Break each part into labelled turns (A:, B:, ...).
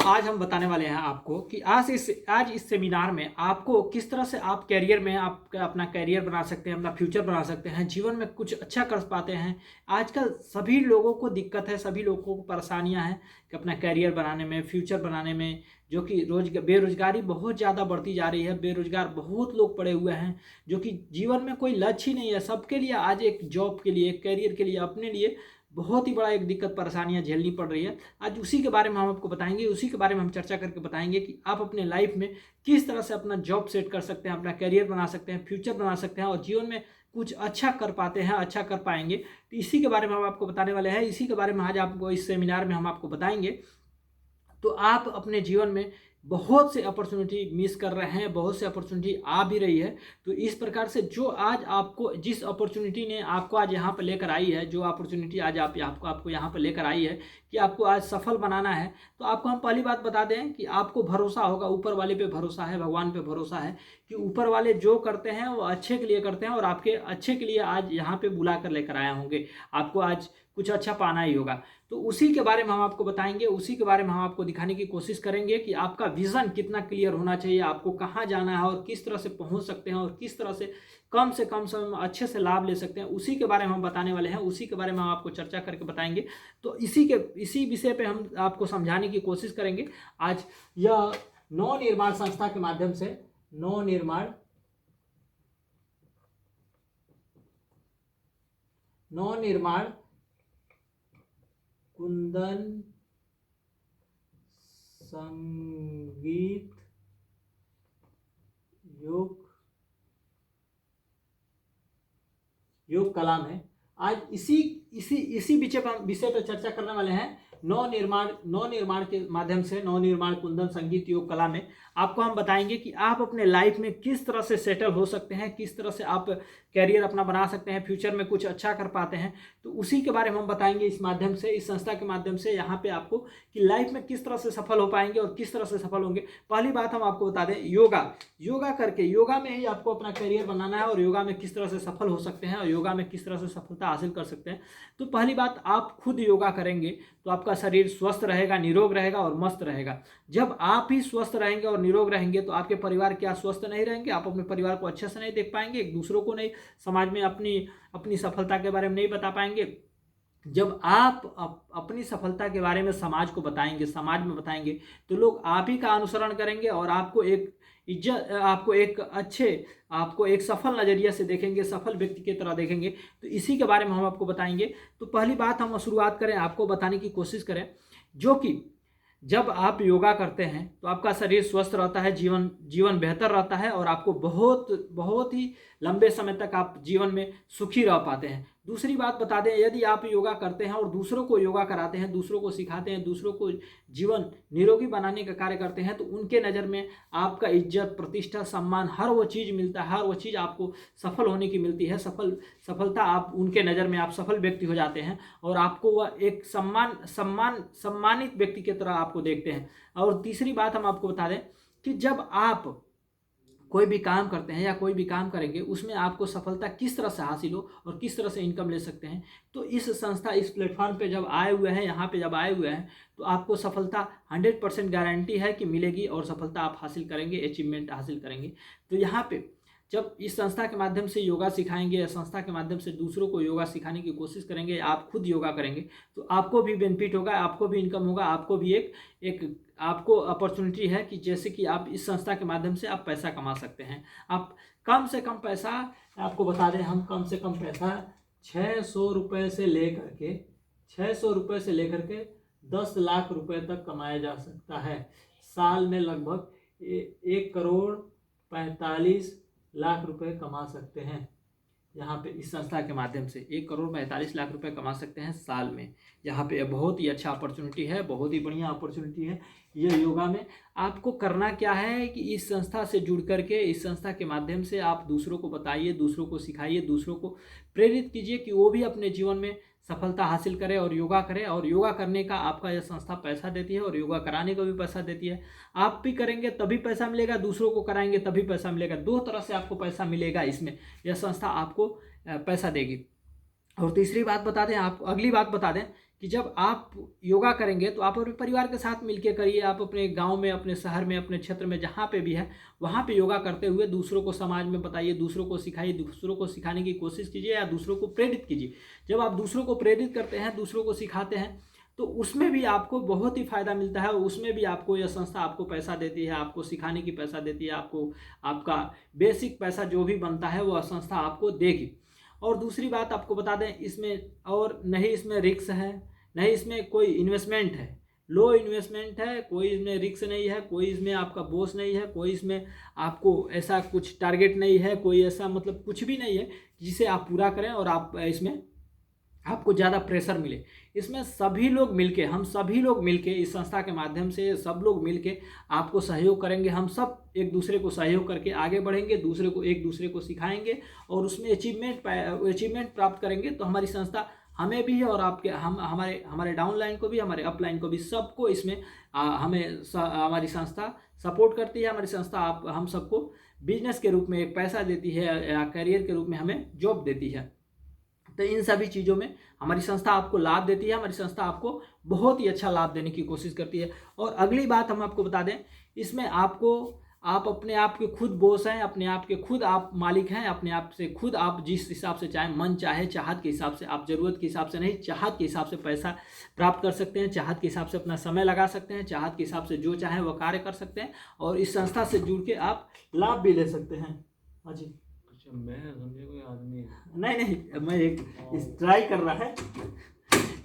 A: आज हम बताने वाले हैं आपको कि आज इस सेमिनार में आपको किस तरह से आप कैरियर में आप अपना कैरियर बना सकते हैं, अपना फ्यूचर बना सकते हैं, जीवन में कुछ अच्छा कर पाते हैं। आजकल सभी लोगों को दिक्कत है, सभी लोगों को परेशानियां हैं कि अपना कैरियर बनाने में, फ्यूचर बनाने में, जो कि बेरोजगारी बहुत ज़्यादा बढ़ती जा रही है। बेरोजगार बहुत लोग पड़े हुए हैं, जो कि जीवन में कोई लक्ष्य ही नहीं है। सबके लिए आज एक जॉब के लिए, एक कैरियर के लिए, अपने लिए बहुत ही बड़ा एक दिक्कत परेशानियां झेलनी पड़ रही है। आज उसी के बारे में हम आपको बताएंगे, उसी के बारे में हम चर्चा करके बताएंगे कि आप अपने लाइफ में किस तरह से अपना जॉब सेट कर सकते हैं, अपना कैरियर बना सकते हैं, फ्यूचर बना सकते हैं और जीवन में कुछ अच्छा कर पाते हैं, अच्छा कर पाएंगे। तो इसी के बारे में हम आपको बताने वाले हैं, इसी के बारे में आज आपको इस सेमिनार में हम आपको बताएंगे। तो आप अपने जीवन में बहुत से अपॉर्चुनिटी मिस कर रहे हैं, बहुत से अपॉर्चुनिटी आ भी रही है। तो इस प्रकार से जो आज आपको, जिस अपॉर्चुनिटी ने आपको आज यहाँ पर लेकर आई है, जो अपॉर्चुनिटी आज आपको यहाँ पर लेकर आई है कि आपको आज सफल बनाना है, तो आपको हम पहली बात बता दें कि आपको भरोसा होगा, ऊपर वाले पे भरोसा है, भगवान पे भरोसा है कि ऊपर वाले जो करते हैं वो अच्छे के लिए करते हैं और आपके अच्छे के लिए आज यहाँ पे बुला कर लेकर आए होंगे। आपको आज कुछ अच्छा पाना ही होगा। तो उसी के बारे में हम आपको बताएंगे, उसी के बारे में हम आपको दिखाने की कोशिश करेंगे कि आपका विजन कितना क्लियर होना चाहिए, आपको कहाँ जाना है और किस तरह से पहुँच सकते हैं और किस तरह से कम समय में अच्छे से लाभ ले सकते हैं। उसी के बारे में हम बताने वाले हैं, उसी के बारे में हम आपको चर्चा करके बताएंगे। तो इसी विषय पे हम आपको समझाने की कोशिश करेंगे। आज यह नवनिर्माण संस्था के माध्यम से नवनिर्माण कुंदन संगीत योग कला में आज इसी विषय पर चर्चा करने वाले हैं। नवनिर्माण के माध्यम से नवनिर्माण कुंदन संगीत योग कला में आपको हम बताएंगे कि आप अपने लाइफ में किस तरह से सेटल हो सकते हैं, किस तरह से आप कैरियर अपना बना सकते हैं, फ्यूचर में कुछ अच्छा कर पाते हैं। तो उसी के बारे में हम बताएंगे इस माध्यम से, इस संस्था के माध्यम से यहाँ पे आपको कि लाइफ में किस तरह से सफल हो पाएंगे और किस तरह से सफल होंगे। पहली बात हम आपको बता दें, योगा करके, योगा में ही आपको अपना कैरियर बनाना है और योगा में किस तरह से सफल हो सकते हैं और योगा में किस तरह से सफलता हासिल कर सकते हैं। तो पहली बात, आप खुद योगा करेंगे तो आपका शरीर स्वस्थ रहेगा, निरोग रहेगा और मस्त रहेगा। जब आप ही स्वस्थ रहेंगे और निरोग रहेंगे तो आपके परिवार क्या स्वस्थ नहीं रहेंगे, आप अपने परिवार को अच्छे से नहीं देख पाएंगे, एक दूसरों को नहीं, समाज में अपनी सफलता के बारे में नहीं बता पाएंगे। जब आप अपनी सफलता के बारे में समाज को बताएंगे, समाज में बताएंगे, तो लोग आप ही का अनुसरण करेंगे और आपको एक इज्जत, आपको एक सफल नज़रिया से देखेंगे, सफल व्यक्ति की तरह देखेंगे। तो इसी के बारे में हम आपको बताएंगे। तो पहली बात हम शुरुआत करें, आपको बताने की कोशिश करें, जो कि जब आप योगा करते हैं तो आपका शरीर स्वस्थ रहता है, जीवन बेहतर रहता है और आपको बहुत ही लंबे समय तक आप जीवन में सुखी रह पाते हैं। दूसरी बात बता दें, यदि आप योगा करते हैं और दूसरों को योगा कराते हैं, दूसरों को सिखाते हैं, दूसरों को जीवन निरोगी बनाने का कार्य करते हैं, तो उनके नज़र में आपका इज्जत, प्रतिष्ठा, सम्मान, हर वो चीज़ मिलता है, हर वो चीज़ आपको सफल होने की मिलती है। सफलता आप उनके नज़र में आप सफल व्यक्ति हो जाते हैं और आपको वह एक सम्मानित व्यक्ति की तरह आपको देखते हैं। और तीसरी बात हम आपको बता दें कि जब आप कोई भी काम करते हैं या कोई भी काम करेंगे, उसमें आपको सफलता किस तरह से हासिल हो और किस तरह से इनकम ले सकते हैं। तो इस संस्था, इस प्लेटफॉर्म पे जब आए हुए हैं, यहाँ पे जब आए हुए हैं, तो आपको सफलता 100% गारंटी है कि मिलेगी और सफलता आप हासिल करेंगे, अचीवमेंट हासिल करेंगे। तो यहाँ पे जब इस संस्था के माध्यम से योगा सिखाएंगे, संस्था के माध्यम से दूसरों को योगा सिखाने की कोशिश करेंगे, आप खुद योगा करेंगे, तो आपको भी बेनिफिट होगा, आपको भी इनकम होगा, आपको भी एक आपको अपॉर्चुनिटी है कि जैसे कि आप इस संस्था के माध्यम से आप पैसा कमा सकते हैं। आप कम से कम पैसा, आपको बता दें, हम कम से कम पैसा 600 रुपये से लेकर के 10 लाख रुपए तक कमाया जा सकता है। साल में लगभग 1 करोड़ 45 लाख रुपए कमा सकते हैं। यहाँ पे इस संस्था के माध्यम से 1 करोड़ 45 लाख रुपए कमा सकते हैं साल में। यहाँ पे बहुत ही अच्छा अपॉर्चुनिटी है, बहुत ही बढ़िया अपॉर्चुनिटी है। ये योगा में आपको करना क्या है कि इस संस्था से जुड़ करके, इस संस्था के माध्यम से आप दूसरों को बताइए, दूसरों को सिखाइए, दूसरों को प्रेरित कीजिए कि वो भी अपने जीवन में सफलता हासिल करे और योगा करे। और योगा करने का आपका यह संस्था पैसा देती है और योगा कराने का भी पैसा देती है। आप भी करेंगे तभी पैसा मिलेगा, दूसरों को कराएंगे तभी पैसा मिलेगा। 2 तरह से आपको पैसा मिलेगा इसमें, यह संस्था आपको पैसा देगी। और तीसरी बात बता दें, आप अगली बात बता दें कि जब आप योगा करेंगे तो आप अपने परिवार के साथ मिलकर करिए, आप अपने गांव में, अपने शहर में, अपने क्षेत्र में जहाँ पे भी है वहाँ पे योगा करते हुए दूसरों को समाज में बताइए, दूसरों को सिखाइए, दूसरों को सिखाने की कोशिश कीजिए या दूसरों को प्रेरित कीजिए। जब आप दूसरों को प्रेरित करते हैं, दूसरों को सिखाते हैं, तो उसमें भी आपको बहुत ही फ़ायदा मिलता है। उसमें भी आपको यह संस्था आपको पैसा देती है, आपको सिखाने की पैसा देती है, आपको आपका बेसिक पैसा जो भी बनता है वह संस्था आपको देगी। और दूसरी बात आपको बता दें, इसमें और नहीं इसमें रिस्क है, नहीं इसमें कोई इन्वेस्टमेंट है, लो इन्वेस्टमेंट है, कोई इसमें रिस्क नहीं है, कोई इसमें आपका बोझ नहीं है, कोई इसमें आपको ऐसा कुछ टारगेट नहीं है, कोई ऐसा मतलब कुछ भी नहीं है जिसे आप पूरा करें और आप इसमें आपको ज़्यादा प्रेशर मिले। इसमें सभी लोग मिलके, हम सभी लोग मिलके इस संस्था के माध्यम से सब लोग मिलके आपको सहयोग करेंगे। हम सब एक दूसरे को सहयोग करके आगे बढ़ेंगे, दूसरे को एक दूसरे को सिखाएंगे और उसमें अचीवमेंट प्राप्त करेंगे। तो हमारी संस्था हमें भी और आपके हमारे डाउनलाइन को भी, हमारे अपलाइन को भी, सबको इसमें हमारी संस्था सपोर्ट करती है। हमारी संस्था हम सबको बिजनेस के रूप में एक पैसा देती है या करियर के रूप में हमें जॉब देती है। तो इन सभी चीज़ों में हमारी संस्था आपको लाभ देती है, हमारी संस्था आपको बहुत ही अच्छा लाभ देने की कोशिश करती है। और अगली बात हम आपको बता दें, इसमें आप अपने आप के खुद बॉस हैं, अपने आप के खुद आप मालिक हैं, अपने आप से खुद आप जिस हिसाब से चाहें, मन चाहे चाहत के हिसाब से, आप ज़रूरत के हिसाब से नहीं, चाहत के हिसाब से पैसा प्राप्त कर सकते हैं, चाहत के हिसाब से अपना समय लगा सकते हैं, चाहत के हिसाब से जो चाहें वह कार्य कर सकते हैं और इस संस्था से जुड़ के आप लाभ भी ले सकते हैं। हाँ जी,
B: मैं समझे कोई आदमी
A: नहीं, मैं एक ट्राई कर रहा है।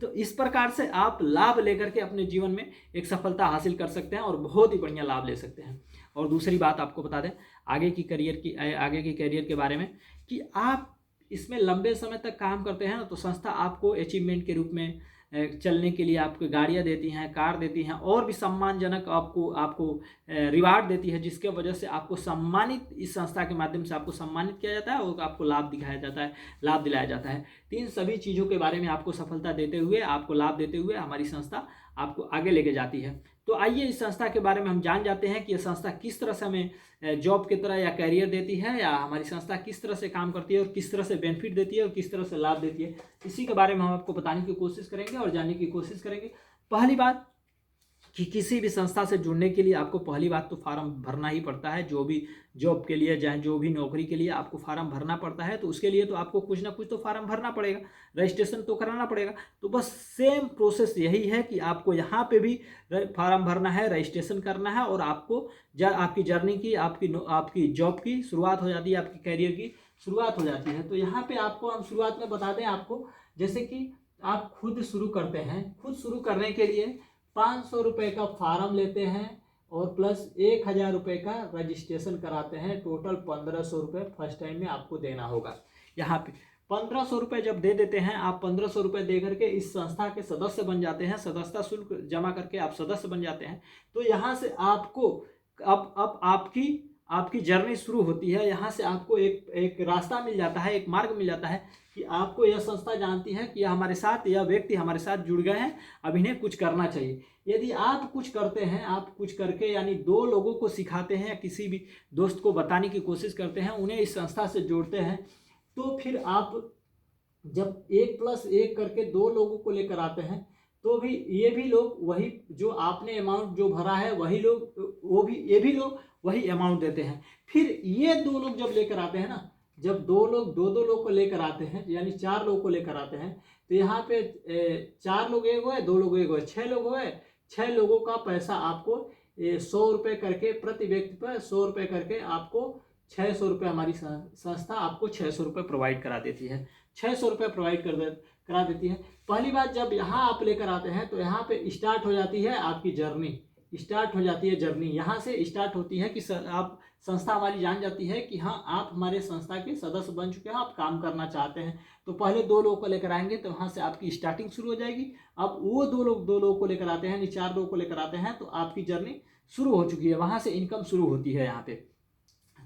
A: तो इस प्रकार से आप लाभ लेकर के अपने जीवन में एक सफलता हासिल कर सकते हैं और बहुत ही बढ़िया लाभ ले सकते हैं। और दूसरी बात आपको बता दें आगे की करियर के बारे में, कि आप इसमें लंबे समय तक काम करते हैं तो संस्था आपको अचीवमेंट के रूप में चलने के लिए आपको गाड़ियाँ देती हैं, कार देती हैं और भी सम्मानजनक आपको रिवार्ड देती है, जिसके वजह से आपको सम्मानित, इस संस्था के माध्यम से आपको सम्मानित किया जाता है और आपको लाभ दिलाया जाता है। तो इन सभी चीज़ों के बारे में आपको सफलता देते हुए, आपको लाभ देते हुए हमारी संस्था आपको आगे लेके जाती है। तो आइए इस संस्था के बारे में हम जान जाते हैं कि यह संस्था किस तरह से हमें जॉब की तरह या करियर देती है, या हमारी संस्था किस तरह से काम करती है और किस तरह से बेनिफिट देती है और किस तरह से लाभ देती है। इसी के बारे में हम आपको बताने की कोशिश करेंगे और जानने की कोशिश करेंगे। पहली बात कि किसी भी संस्था से जुड़ने के लिए आपको पहली बात तो फार्म भरना ही पड़ता है। जो भी जॉब के लिए, चाहे जो भी नौकरी के लिए आपको फार्म भरना पड़ता है, तो उसके लिए तो आपको कुछ ना कुछ तो फार्म भरना पड़ेगा, रजिस्ट्रेशन तो कराना पड़ेगा। तो बस सेम प्रोसेस यही है कि आपको यहाँ पे भी फार्म भरना है, रजिस्ट्रेशन करना है और आपको आपकी जर्नी की, आपकी जॉब की शुरुआत हो जाती है, आपकी करियर की शुरुआत हो जाती है। तो यहाँ पे आपको हम शुरुआत में बता दें आपको, जैसे कि आप खुद शुरू करते हैं, खुद शुरू करने के लिए 500 रुपये का फार्म लेते हैं और प्लस 1000 रुपये का रजिस्ट्रेशन कराते हैं। टोटल 1500 रुपये फर्स्ट टाइम में आपको देना होगा। यहाँ पे 1500 रुपये जब दे देते हैं आप, 1500 रुपये दे करके इस संस्था के सदस्य बन जाते हैं, सदस्यता शुल्क जमा करके आप सदस्य बन जाते हैं। तो यहाँ से आपको अब आपकी जर्नी शुरू होती है। यहाँ से आपको एक रास्ता मिल जाता है, एक मार्ग मिल जाता है कि आपको यह संस्था जानती है कि यह व्यक्ति हमारे साथ जुड़ गए हैं, अब इन्हें कुछ करना चाहिए। यदि आप कुछ करते हैं, आप कुछ करके यानी 2 लोगों को सिखाते हैं या किसी भी दोस्त को बताने की कोशिश करते हैं, उन्हें इस संस्था से जोड़ते हैं, तो फिर आप जब 1+1 करके 2 लोगों को लेकर आते हैं, तो भी ये भी लोग वही जो आपने अमाउंट जो भरा है वही लोग ये भी लोग वही अमाउंट देते हैं। फिर ये 2 लोग जब लेकर आते हैं ना, जब 2 लोग 2 लोग को लेकर आते हैं, यानी 4 लोग को लेकर आते हैं, तो यहाँ पे 4 लोग एक हुए, 2 लोग एक हुए, 6 लोग हुए। 6 लोगों का पैसा आपको 100 रुपये करके, प्रति व्यक्ति पर 100 रुपये करके आपको 600 रुपये हमारी संस्था आपको 600 रुपये प्रोवाइड करा देती है। 600 रुपये प्रोवाइड करा देती है। पहली बात, जब यहाँ आप लेकर आते हैं तो यहाँ पे स्टार्ट हो जाती है आपकी जर्नी, यहाँ से स्टार्ट होती है कि आप संस्था हमारी जान जाती है कि हाँ आप हमारे संस्था के सदस्य बन चुके हैं, आप काम करना चाहते हैं। तो पहले 2 लोगों को लेकर आएंगे तो वहाँ से आपकी स्टार्टिंग शुरू हो जाएगी। अब वो 2 लोगों को लेकर आते हैं, यानी 4 लोगों को लेकर आते हैं, तो आपकी जर्नी शुरू हो चुकी है, वहाँ से इनकम शुरू होती है यहाँ पे।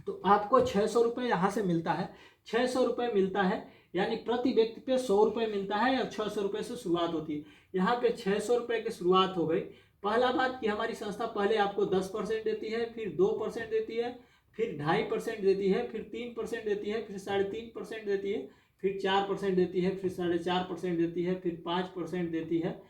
A: तो आपको 600 रुपये यहाँ से मिलता है, 600 रुपये मिलता है, यानी प्रति व्यक्ति पे 100 रुपये मिलता है या 600 रुपये से शुरुआत होती है। यहाँ पे 600 रुपये की शुरुआत हो गई। पहला बात कि हमारी संस्था पहले आपको 10% देती है, फिर 2% देती है, फिर 2.5% देती है, फिर 3% देती है, फिर 3.5% देती है, फिर 4% देती है, फिर 4.5% देती है, फिर 5% देती है,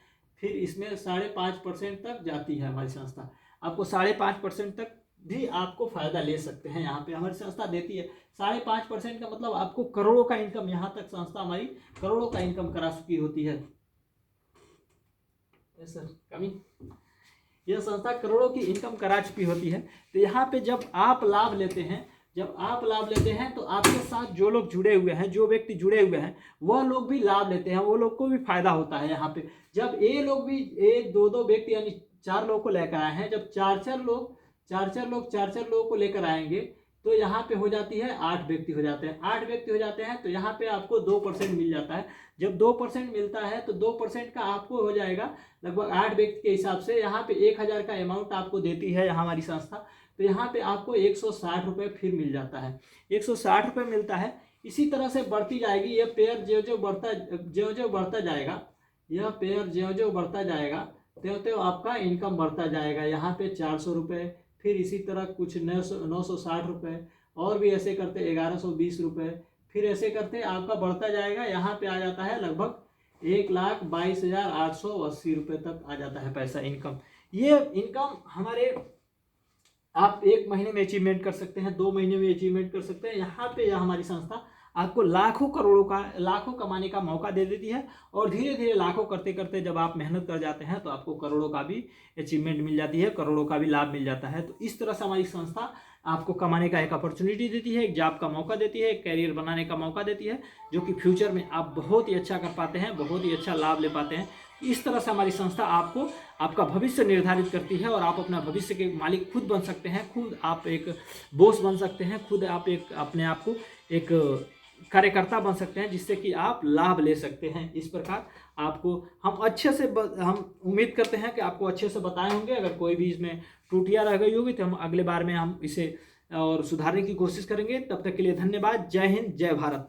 A: फिर इसमें 5.5% तक जाती है हमारी संस्था। आपको 5.5% तक भी आपको फ़ायदा ले सकते हैं, यहाँ पे हमारी संस्था देती है। 5.5% का मतलब आपको करोड़ों का इनकम, यहाँ तक संस्था हमारी करोड़ों का इनकम करा चुकी होती है। सर कमी, यह संस्था करोड़ों की इनकम करा चुकी होती है। तो यहाँ पे जब आप लाभ लेते हैं, तो आपके साथ जो लोग जुड़े हुए हैं, जो व्यक्ति जुड़े हुए हैं, वह लोग भी लाभ लेते हैं, वो लोग को भी फायदा होता है। यहाँ पे जब ये लोग भी 2 व्यक्ति यानी 4 लोगों को लेकर आए हैं, जब 4 लोगों को लेकर आएंगे तो यहाँ पे हो जाती है 8 व्यक्ति हो जाते हैं। 8 व्यक्ति हो जाते हैं तो यहाँ पे आपको 2% मिल जाता है। जब 2% मिलता है तो 2% का आपको हो जाएगा लगभग 8 व्यक्ति के हिसाब से, यहाँ पे 1000 का अमाउंट आपको देती है हमारी संस्था। तो यहाँ पे आपको 160 रुपये फिर मिल जाता है, 160 रुपये मिलता है। इसी तरह से बढ़ती जाएगी यह पेयर, ज्यों ज्यों बढ़ता जाएगा, यह पेयर ज्यों बढ़ता जाएगा त्यों त्यों आपका इनकम बढ़ता जाएगा। यहाँ पे 400 रुपये, फिर इसी तरह कुछ 960 रुपये, और भी ऐसे करते 1120 रुपये, फिर ऐसे करते आपका बढ़ता जाएगा। यहाँ पे आ जाता है लगभग 1,22,880 रुपये तक आ जाता है पैसा इनकम। ये इनकम हमारे आप 1 महीने में अचीवमेंट कर सकते हैं, 2 महीने में अचीवमेंट कर सकते हैं। यहाँ पे यह हमारी संस्था आपको लाखों कमाने का मौका दे देती है, और धीरे धीरे लाखों करते करते जब आप मेहनत कर जाते हैं तो आपको करोड़ों का भी अचीवमेंट मिल जाती है, करोड़ों का भी लाभ मिल जाता है। तो इस तरह से हमारी संस्था आपको कमाने का एक अपॉर्चुनिटी देती है, एक जॉब का मौका देती है, एक कैरियर बनाने का मौका देती है, जो कि फ्यूचर में आप बहुत ही अच्छा कर पाते हैं, बहुत ही अच्छा लाभ ले पाते हैं। इस तरह से हमारी संस्था आपको आपका भविष्य निर्धारित करती है, और आप अपना भविष्य के मालिक खुद बन सकते हैं, खुद आप एक बॉस बन सकते हैं, खुद आप अपने आप को एक कार्यकर्ता बन सकते हैं, जिससे कि आप लाभ ले सकते हैं। इस प्रकार आपको हम हम उम्मीद करते हैं कि आपको अच्छे से बताए होंगे। अगर कोई भी इसमें त्रुटियां रह गई होगी तो हम अगले बार में हम इसे और सुधारने की कोशिश करेंगे। तब तक के लिए धन्यवाद। जय हिंद, जय भारत।